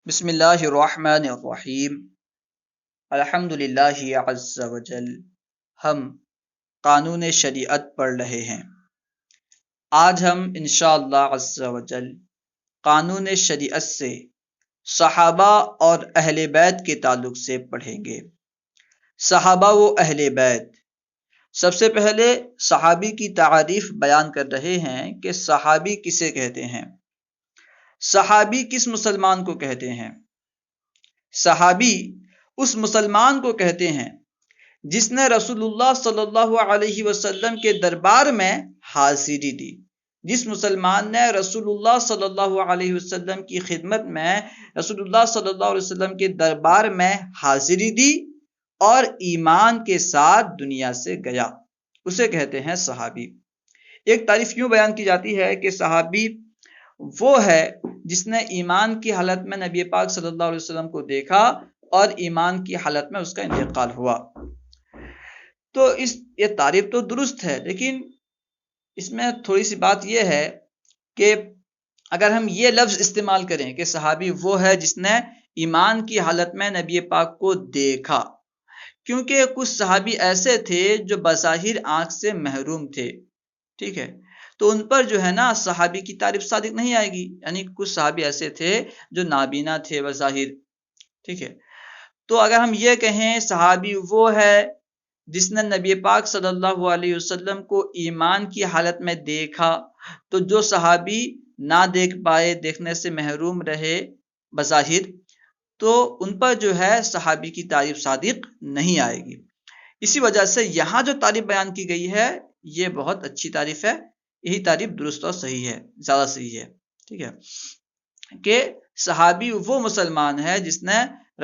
بسم اللہ الرحمن الرحیم الحمد للہ عز وجل۔ ہم قانون شریعت پڑھ رہے ہیں۔ آج ہم انشاءاللہ عز وجل قانون شریعت سے صحابہ اور اہل بیت کے تعلق سے پڑھیں گے۔ صحابہ و اہل بیت، سب سے پہلے صحابی کی تعریف بیان کر رہے ہیں کہ صحابی کسے کہتے ہیں۔ صحابی کس مسلمان کو کہتے ہیں؟ صحابی اس مسلمان کو کہتے ہیں جس نے رسول اللہ صلی اللہ علیہ وسلم کے دربار میں حاضری دی۔ جس مسلمان نے رسول اللہ صلی اللہ علیہ وسلم کی خدمت میں رسول اللہ صلی اللہ علیہ وسلم کے دربار میں حاضری دی اور ایمان کے ساتھ دنیا سے گیا، اسے کہتے ہیں صحابی۔ ایک تعریف یوں بیان کی جاتی ہے کہ صحابی وہ ہے جس نے ایمان کی حالت میں نبی پاک صلی اللہ علیہ وسلم کو دیکھا اور ایمان کی حالت میں اس کا انتقال ہوا۔ تو یہ تعریف تو درست ہے، لیکن اس میں تھوڑی سی بات یہ ہے کہ اگر ہم یہ لفظ استعمال کریں کہ صحابی وہ ہے جس نے ایمان کی حالت میں نبی پاک کو دیکھا، کیونکہ کچھ صحابی ایسے تھے جو بظاہر آنکھ سے محروم تھے، ٹھیک ہے، تو ان پر جو ہے نا صحابی کی تعریف صادق نہیں آئے گی۔ یعنی کچھ صحابی ایسے تھے جو نابینا تھے بظاہر، ٹھیک ہے۔ تو اگر ہم یہ کہیں صحابی وہ ہے جس نے نبی پاک صلی اللہ علیہ وسلم کو ایمان کی حالت میں دیکھا، تو جو صحابی نہ دیکھ پائے، دیکھنے سے محروم رہے بظاہر، تو ان پر جو ہے صحابی کی تعریف صادق نہیں آئے گی۔ اسی وجہ سے یہاں جو تعریف بیان کی گئی ہے یہ بہت اچھی تعریف ہے، یہی تعریف درست اور صحیح ہے، زیادہ صحیح ہے، ٹھیک ہے، کہ صحابی وہ مسلمان ہے جس نے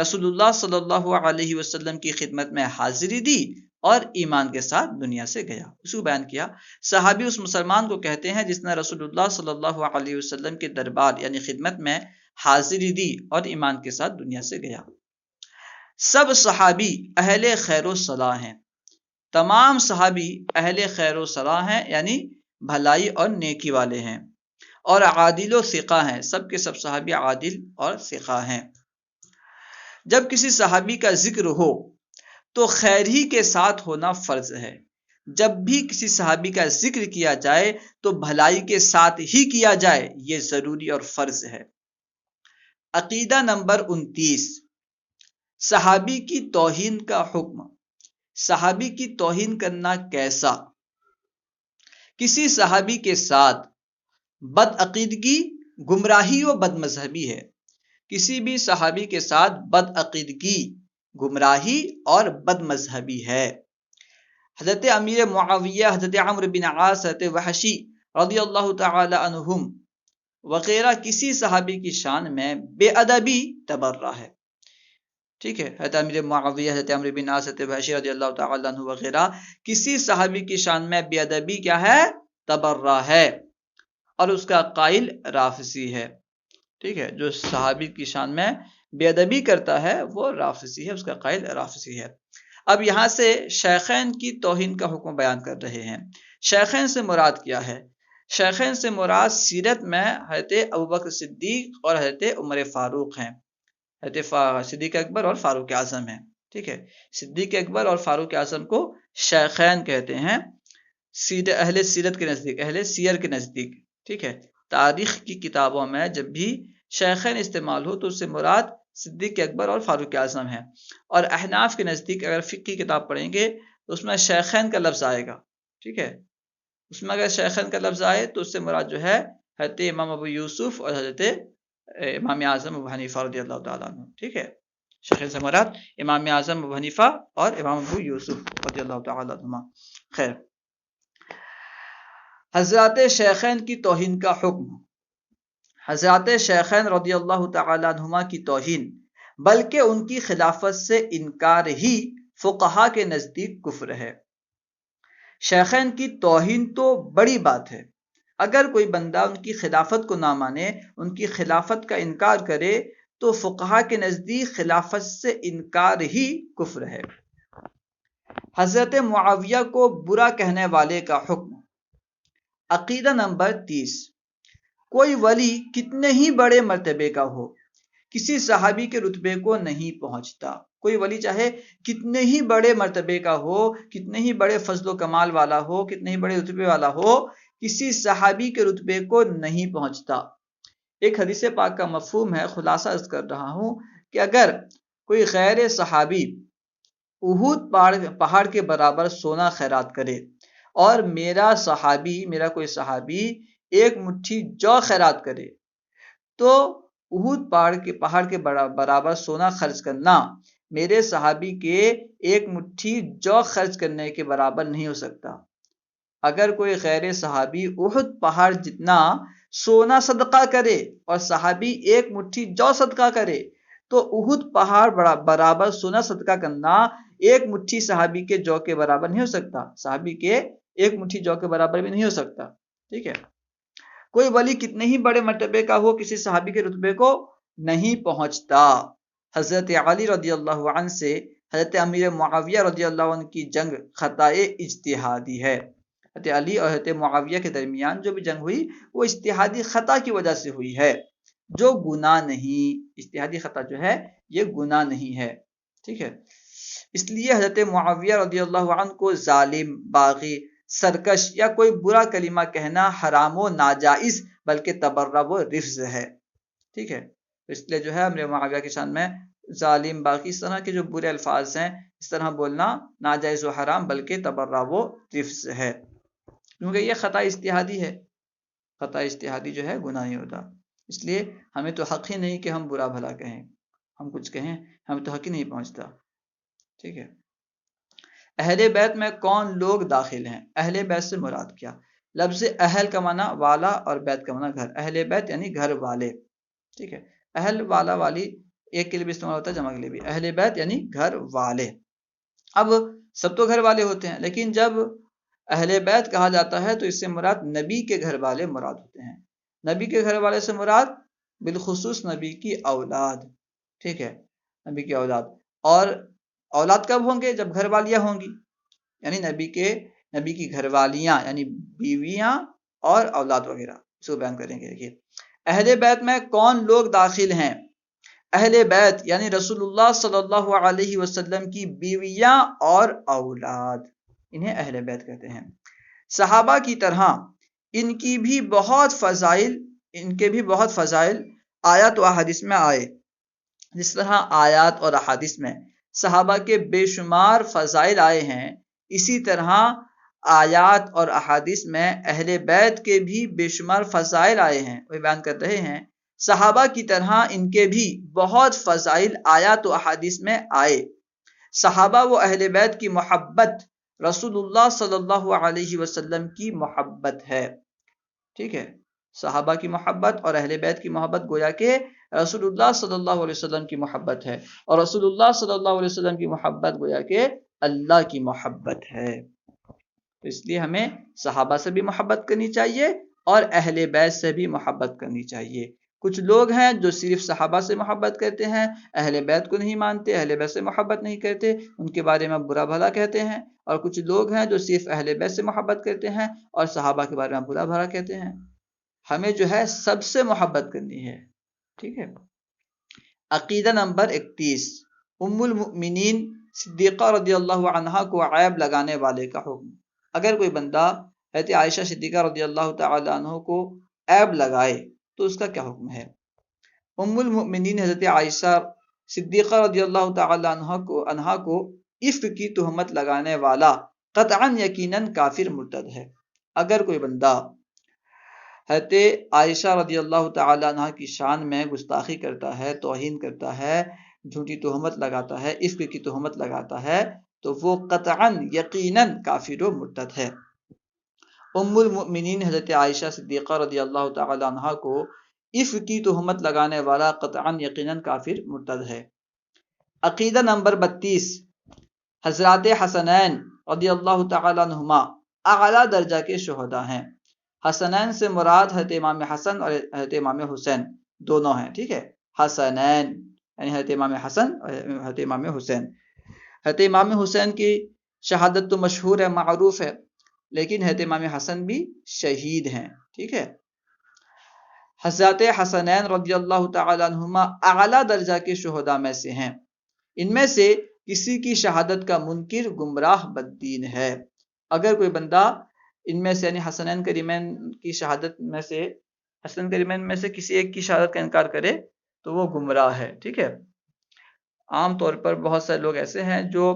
رسول اللہ صلی اللہ علیہ وسلم کی خدمت میں حاضری دی اور ایمان کے ساتھ دنیا سے گیا، اس کو بیان کیا۔ صحابی اس مسلمان کو کہتے ہیں جس نے رسول اللہ صلی اللہ علیہ وسلم کے دربار یعنی خدمت میں حاضری دی اور ایمان کے ساتھ دنیا سے گیا۔ سب صحابی اہل خیر و صلاح ہیں، تمام صحابی اہل خیر و صلاح ہیں، یعنی بھلائی اور نیکی والے ہیں، اور عادل و ثقہ ہیں، سب کے سب صحابی عادل اور ثقہ ہیں۔ جب کسی صحابی کا ذکر ہو تو خیر ہی کے ساتھ ہونا فرض ہے۔ جب بھی کسی صحابی کا ذکر کیا جائے تو بھلائی کے ساتھ ہی کیا جائے، یہ ضروری اور فرض ہے۔ عقیدہ نمبر 29، صحابی کی توہین کا حکم۔ صحابی کی توہین کرنا کیسا؟ کسی صحابی کے ساتھ بدعقیدگی، گمراہی و بد مذہبی ہے۔ کسی بھی صحابی کے ساتھ بدعقیدگی، گمراہی اور بد مذہبی ہے۔ حضرت امیر معاویہ، حضرت عمرو بن عاص، حضرت وحشی رضی اللہ تعالی عنہم وغیرہ کسی صحابی کی شان میں بے ادبی تبرہ ہے، ٹھیک ہے۔ حضرت امیر معاویہ، حضرت عمرو بن عاص، حضرت وحشی رضی اللہ تعالی عنہ وغیرہ کسی صحابی کی شان میں بے ادبی کیا ہے؟ تبرہ ہے، اور اس کا قائل رافضی ہے، ٹھیک ہے۔ جو صحابی کی شان میں بے ادبی کرتا ہے وہ رافضی ہے، اس کا قائل رافضی ہے۔ اب یہاں سے شیخین کی توہین کا حکم بیان کر رہے ہیں۔ شیخین سے مراد کیا ہے؟ شیخین سے مراد سیرت میں حضرت ابوبکر صدیق اور حضرت عمر فاروق ہیں۔ حضرت صدیق اکبر اور فاروق اعظم ہیں، ٹھیک ہے۔ صدیق اکبر اور فاروق اعظم کو شیخین کہتے ہیں اہل سیرت کے نزدیک، اہل سیر کے نزدیک، ٹھیک ہے۔ تاریخ کی کتابوں میں جب بھی شیخین استعمال ہو تو اس سے مراد صدیق اکبر اور فاروق اعظم ہیں، اور احناف کے نزدیک اگر فقہ کی کتاب پڑھیں گے تو اس میں شیخین کا لفظ آئے گا، ٹھیک ہے۔ اس میں اگر شیخین کا لفظ آئے تو اس سے مراد جو ہے حضرت امام ابو یوسف اور حضرت امام اعظم ابو حنیفہ رضی اللہ تعالیٰ عنہ، ٹھیک ہے۔ شیخین سے مراد امام اعظم ابو حنیفہ اور امام ابو یوسف رضی اللہ تعالیٰ عنہ۔ خیر، حضرات شیخین کی توہین کا حکم۔ حضرات شیخین رضی اللہ تعالی عنہما کی توہین بلکہ ان کی خلافت سے انکار ہی فقہا کے نزدیک کفر ہے۔ شیخین کی توہین تو بڑی بات ہے، اگر کوئی بندہ ان کی خلافت کو نہ مانے، ان کی خلافت کا انکار کرے تو فقہا کے نزدیک خلافت سے انکار ہی کفر ہے۔ حضرت معاویہ کو برا کہنے والے کا حکم۔ عقیدہ نمبر 30، کوئی ولی کتنے ہی بڑے مرتبے کا ہو، کسی صحابی کے رتبے کو نہیں پہنچتا۔ کوئی ولی چاہے کتنے ہی بڑے مرتبے کا ہو، کتنے ہی بڑے فضل و کمال والا ہو، کتنے ہی بڑے رتبے والا ہو، کسی صحابی کے رتبے کو نہیں پہنچتا۔ ایک حدیث پاک کا مفہوم ہے، خلاصہ عرض کر رہا ہوں کہ اگر کوئی غیر صحابی احد پہاڑ کے برابر سونا خیرات کرے اور میرا کوئی صحابی ایک مٹھی جو خیرات کرے، تو احد پہاڑ کے برابر سونا خرچ کرنا میرے صحابی کے ایک مٹھی جو خرچ کرنے کے برابر نہیں ہو سکتا۔ اگر کوئی غیر صحابی احد پہاڑ جتنا سونا صدقہ کرے اور صحابی ایک مٹھی جو صدقہ کرے، تو احد پہاڑ برابر سونا صدقہ کرنا ایک مٹھی صحابی کے جو کے برابر نہیں ہو سکتا، صحابی کے ایک مٹھی جو کے برابر بھی نہیں ہو سکتا۔ ٹھیک ہے، کوئی ولی کتنے ہی بڑے مرتبے کا ہو، کسی صحابی کے رتبے کو نہیں پہنچتا۔ حضرت علی رضی اللہ عنہ سے حضرت امیر معاویہ رضی اللہ عنہ کی جنگ خطائے اجتہادی ہے۔ حضرت علی اور حضرت معاویہ کے درمیان جو بھی جنگ ہوئی وہ اجتہادی خطا کی وجہ سے ہوئی ہے، جو گناہ نہیں۔ اجتہادی خطا جو ہے یہ گناہ نہیں ہے۔ ٹھیک ہے، اس لیے حضرت معاویہ رضی اللہ عنہ کو ظالم، باغی، سرکش یا کوئی برا کلمہ کہنا حرام و ناجائز بلکہ تبرہ و رفض ہے۔ ٹھیک ہے، اس لیے جو ہے امیر معاویہ کے شان میں ظالم، باقی اس طرح کے جو برے الفاظ ہیں اس طرح بولنا ناجائز و حرام بلکہ تبرہ و رفض ہے، کیونکہ یہ خطا اجتہادی ہے۔ خطا اجتہادی جو ہے گناہ نہیں ہوتا، اس لیے ہمیں تو حق ہی نہیں کہ ہم برا بھلا کہیں، ہم کچھ کہیں ہمیں تو حق ہی نہیں پہنچتا۔ ٹھیک ہے، اہل بیت میں کون لوگ داخل ہیں؟ اہل بیت سے مراد کیا؟ لفظ اہل کا معنی والا اور بیت کا معنی گھر۔ اہل بیت یعنی گھر والے۔ ٹھیک ہے، اہل والا والی ایک کے لیے بھی استعمال ہوتا ہے، جمع کے لیے بھی۔ اہل بیت یعنی گھر والے۔ اب سب تو گھر والے ہوتے ہیں، لیکن جب اہل بیت کہا جاتا ہے تو اس سے مراد نبی کے گھر والے مراد ہوتے ہیں۔ نبی کے گھر والے سے مراد بالخصوص نبی کی اولاد۔ ٹھیک ہے، نبی کی اولاد، اور اولاد کب ہوں گے؟ جب گھر والیاں ہوں گی، یعنی نبی کی گھر والیاں یعنی بیویاں اور اولاد وغیرہ، اس کو بیان کریں گے۔ دیکھیے، اہل بیت میں کون لوگ داخل ہیں؟ اہل بیت یعنی رسول اللہ صلی اللہ علیہ وسلم کی بیویاں اور اولاد، انہیں اہل بیت کہتے ہیں۔ صحابہ کی طرح ان کے بھی بہت فضائل آیات و احادیث میں آئے۔ جس طرح آیات اور احادیث میں صحابہ کے بے شمار فضائل آئے ہیں، اسی طرح آیات اور احادیث میں اہل بیت کے بھی بے شمار فضائل آئے ہیں۔ وہ بیان کر رہے ہیں صحابہ کی طرح ان کے بھی بہت فضائل آیات و احادیث میں آئے۔ صحابہ و اہل بیت کی محبت رسول اللہ صلی اللہ علیہ وسلم کی محبت ہے۔ ٹھیک ہے، صحابہ کی محبت اور اہل بیت کی محبت گویا کہ رسول اللہ صلی اللہ علیہ وسلم کی محبت ہے، اور رسول اللہ صلی اللہ علیہ وسلم کی محبت گویا کہ اللہ کی محبت ہے۔ تو اس لیے ہمیں صحابہ سے بھی محبت کرنی چاہیے اور اہل بیت سے بھی محبت کرنی چاہیے۔ کچھ لوگ ہیں جو صرف صحابہ سے محبت کرتے ہیں، اہل بیت کو نہیں مانتے، اہل بیت سے محبت نہیں کرتے، ان کے بارے میں برا بھلا کہتے ہیں، اور کچھ لوگ ہیں جو صرف اہل بیت سے محبت کرتے ہیں اور صحابہ کے بارے میں برا بھلا کہتے ہیں۔ ہمیں جو ہے سب سے محبت کرنی ہے۔ ٹھیک ہے، عقیدہ نمبر 31، ام المؤمنین صدیقہ رضی اللہ عنہا کو عیب لگانے والے کا حکم۔ اگر کوئی بندہ حضرت عائشہ صدیقہ رضی اللہ تعالی عنہ کو عیب لگائے تو اس کا کیا حکم ہے؟ ام المؤمنین حضرت عائشہ صدیقہ رضی اللہ تعالی عنہا کو عفق کی تہمت لگانے والا قطعاً یقیناً کافر مرتد ہے۔ اگر کوئی بندہ حضرت عائشہ رضی اللہ تعالی عنہ کی شان میں گستاخی کرتا ہے، توہین کرتا ہے، جھوٹی تہمت لگاتا ہے، عفق کی تہمت لگاتا ہے، تو وہ قطعاً یقیناً کافر و مرتد ہے۔ ام المؤمنین حضرت عائشہ صدیقہ رضی اللہ تعالی عنہ کو عفق کی تہمت لگانے والا قطعاً یقیناً کافر مرتد ہے۔ عقیدہ نمبر 32، حضرات حسنین رضی اللہ تعالی عنہما اعلیٰ درجہ کے شہداء ہیں۔ حسنین سے مراد حضرت امام حسن اور حضرت امام حسین دونوں ہیں۔ ٹھیک ہے، حسنین یعنی حضرت امام حسن اور حضرت امام حسین۔ حضرت امام حسین کی شہادت تو مشہور ہے، معروف ہے، لیکن حضرت امام حسن بھی شہید ہیں۔ ٹھیک ہے، حضرت حسنین رضی اللہ تعالیٰ عنہما اعلیٰ درجہ کے شہداء میں سے ہیں۔ ان میں سے کسی کی شہادت کا منکر گمراہ بددین ہے۔ اگر کوئی بندہ ان میں سے یعنی حسنین کریمین کی شہادت میں سے حسن کریمین میں سے کسی ایک کی شہادت کا انکار کرے تو وہ گمراہ ہے، ٹھیک ہے۔ عام طور پر بہت سارے لوگ ایسے ہیں جو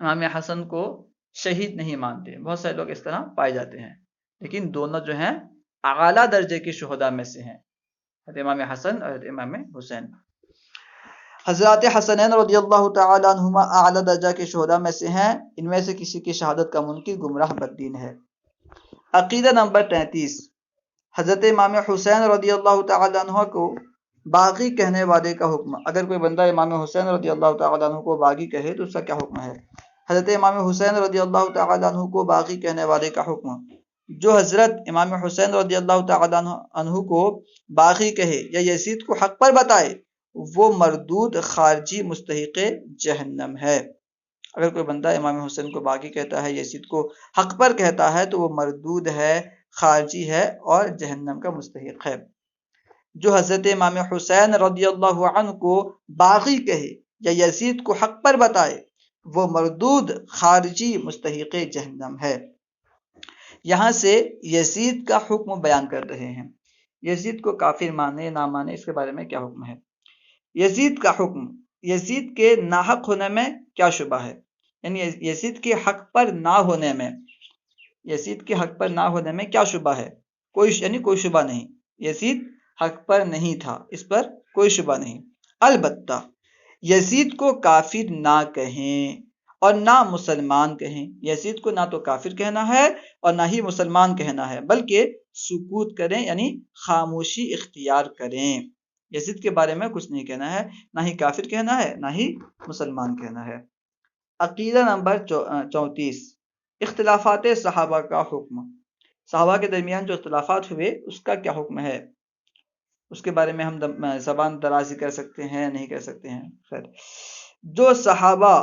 امام حسن کو شہید نہیں مانتے، بہت سارے لوگ اس طرح پائے جاتے ہیں، لیکن دونوں جو ہیں اعلیٰ درجے کے شہداء میں سے ہیں، حضرت امام حسن اور حضرت امام حسین۔ حضرات حسنین رضی اللہ تعالیٰ عنہما اعلیٰ درجہ کے شہداء میں سے ہیں، ان میں سے کسی کی شہادت کا منکر گمراہ بددین ہے۔ عقیدہ نمبر 33، حضرت امام حسین رضی اللہ تعالیٰ عنہ کو باغی کہنے والے کا حکم۔ اگر کوئی بندہ امام حسین رضی اللہ تعالیٰ عنہ کو باغی کہے تو اس کا کیا حکم ہے؟ حضرت امام حسین رضی اللہ تعالیٰ عنہ کو باغی کہنے والے کا حکم۔ جو حضرت امام حسین رضی اللہ تعالیٰ عنہ کو باغی کہے یا یزید کو حق پر بتائے وہ مردود خارجی مستحق جہنم ہے۔ اگر کوئی بندہ امام حسین کو باغی کہتا ہے، یزید کو حق پر کہتا ہے تو وہ مردود ہے، خارجی ہے اور جہنم کا مستحق ہے۔ جو حضرت امام حسین رضی اللہ عنہ کو باغی کہے یا یزید کو حق پر بتائے وہ مردود، خارجی، مستحق جہنم ہے۔ یہاں سے یزید کا حکم بیان کر رہے ہیں۔ یزید کو کافر مانے نہ مانے اس کے بارے میں کیا حکم ہے؟ یزید کا حکم، یزید کے ناحق ہونے میں کیا شبہ ہے؟ یعنی یزید کے حق پر نہ ہونے میں، یزید کے حق پر نہ ہونے میں کیا شبہ ہے؟ کوئی شبہ نہیں، یزید حق پر نہیں تھا، اس پر کوئی شبہ نہیں۔ البتہ یزید کو کافر نہ کہیں اور نہ مسلمان کہیں، یزید کو نہ تو کافر کہنا ہے اور نہ ہی مسلمان کہنا ہے، بلکہ سکوت کریں یعنی خاموشی اختیار کریں۔ یزید کے بارے میں کچھ نہیں کہنا ہے، نہ ہی کافر کہنا ہے نہ ہی مسلمان کہنا ہے۔ عقیدہ نمبر 34، اختلافات صحابہ کا حکم۔ صحابہ کے درمیان جو اختلافات ہوئے اس کا کیا حکم ہے؟ اس کے بارے میں ہم زبان درازی کر سکتے ہیں نہیں کر سکتے ہیں؟ خیر، جو صحابہ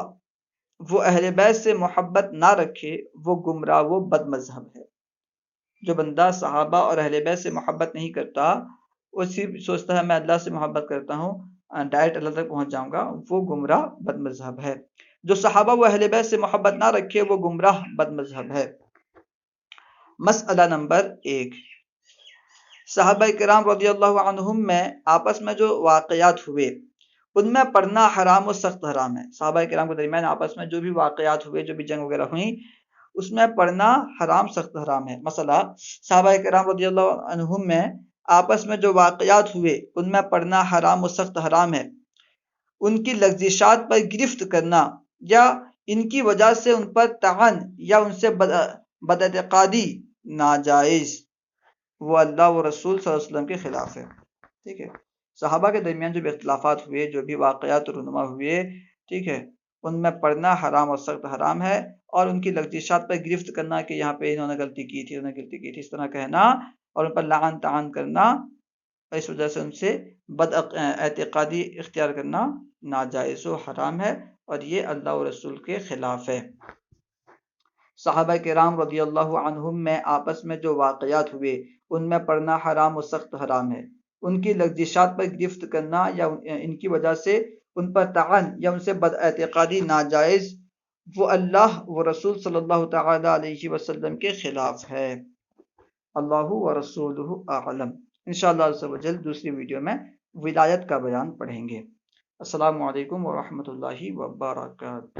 وہ اہل بیت سے محبت نہ رکھے وہ گمراہ، وہ بد مذہب ہے۔ جو بندہ صحابہ اور اہل بیت سے محبت نہیں کرتا، وہ صرف سوچتا ہے میں اللہ سے محبت کرتا ہوں، ڈائریکٹ اللہ تک پہنچ جاؤں گا، وہ گمراہ بد مذہب ہے۔ جو صحابہ و اہل بیت سے محبت نہ رکھے وہ گمراہ بد مذہب ہے۔ مسئلہ نمبر 1، صحابہ کرام رضی اللہ عنہم میں آپس میں جو واقعات ہوئے ان میں پڑھنا حرام و سخت حرام ہے۔ صحابہ کرام کے درمیان آپس میں جو بھی واقعات ہوئے، جو بھی جنگ وغیرہ ہوئیں، اس میں پڑھنا حرام سخت حرام ہے۔ مثلا صحابہ کرام رضی اللہ عنہم میں آپس میں جو واقعات ہوئے ان میں پڑھنا حرام و سخت حرام ہے۔ ان کی لغزشات پر گرفت کرنا یا ان کی وجہ سے ان پر طعن یا ان سے بد اعتقادی ناجائز، وہ اللہ و رسول صلی اللہ علیہ وسلم کے خلاف ہے، ٹھیک ہے۔ صحابہ کے درمیان جو بھی اختلافات ہوئے، جو بھی واقعات رونما ہوئے، ٹھیک ہے، ان میں پڑھنا حرام اور سخت حرام ہے، اور ان کی لغزشات پر گرفت کرنا کہ یہاں پہ انہوں نے غلطی کی تھی، انہوں نے غلطی کی تھی، اس طرح کہنا اور ان پر لعن طعن کرنا، اس وجہ سے ان سے بد اعتقادی اختیار کرنا ناجائز و حرام ہے، اور یہ اللہ و رسول کے خلاف ہے۔ صحابہ کرام رضی اللہ عنہم میں آپس میں جو واقعات ہوئے ان میں پڑھنا حرام و سخت حرام ہے۔ ان کی لغزشات پر گرفت کرنا یا ان کی وجہ سے ان پر طعن یا ان سے بد اعتقادی ناجائز، وہ اللہ و رسول صلی اللہ تعالی علیہ وسلم کے خلاف ہے۔ اللہ و رسولہ اعلم۔ انشاءاللہ عز و جل دوسری ویڈیو میں ولایت کا بیان پڑھیں گے۔ السلام علیکم ورحمۃ اللہ وبرکاتہ۔